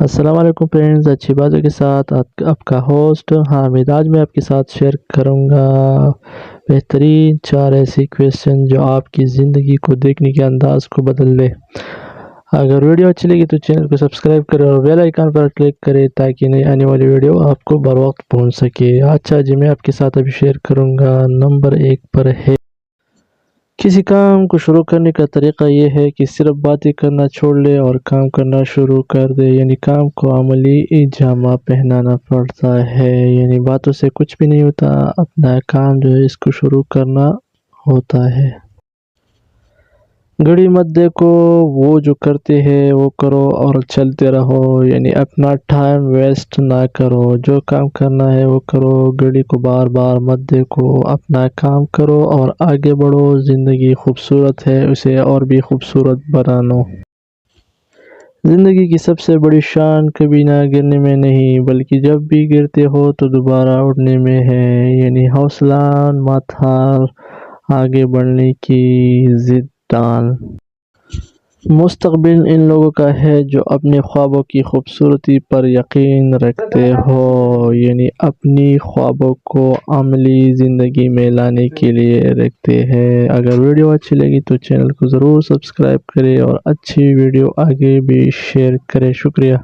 السلام علیکم فرینڈز، اچھی باتوں کے ساتھ آپ کا ہوسٹ حامد۔ آج میں آپ کے ساتھ شیئر کروں گا بہترین 4 ایسی کویسچن جو آپ کی زندگی کو دیکھنے کے انداز کو بدل دے۔ اگر ویڈیو اچھی لگی تو چینل کو سبسکرائب کریں اور بیل آئیکن پر کلک کریں تاکہ نئی آنے والی ویڈیو آپ کو بر وقت پہنچ سکے۔ اچھا جی، میں آپ کے ساتھ ابھی شیئر کروں گا۔ نمبر 1 پر ہے، کسی کام کو شروع کرنے کا طریقہ یہ ہے کہ صرف باتیں کرنا چھوڑ لے اور کام کرنا شروع کر دے، یعنی کام کو عملی جامہ پہنانا پڑتا ہے، یعنی باتوں سے کچھ بھی نہیں ہوتا، اپنا کام جو ہے اس کو شروع کرنا ہوتا ہے۔ گھڑی مت دیکھو، وہ جو کرتے ہیں وہ کرو اور چلتے رہو، یعنی اپنا ٹائم ویسٹ نہ کرو، جو کام کرنا ہے وہ کرو، گھڑی کو بار بار مت دیکھو، اپنا کام کرو اور آگے بڑھو۔ زندگی خوبصورت ہے، اسے اور بھی خوبصورت بنانا۔ زندگی کی سب سے بڑی شان کبھی نہ گرنے میں نہیں بلکہ جب بھی گرتے ہو تو دوبارہ اٹھنے میں ہے، یعنی حوصلہ مت ہار، آگے بڑھنے کی ضد ڈال۔ مستقبل ان لوگوں کا ہے جو اپنے خوابوں کی خوبصورتی پر یقین رکھتے ہو، یعنی اپنی خوابوں کو عملی زندگی میں لانے کے لیے رکھتے ہیں۔ اگر ویڈیو اچھی لگی تو چینل کو ضرور سبسکرائب کریں اور اچھی ویڈیو آگے بھی شیئر کریں۔ شکریہ۔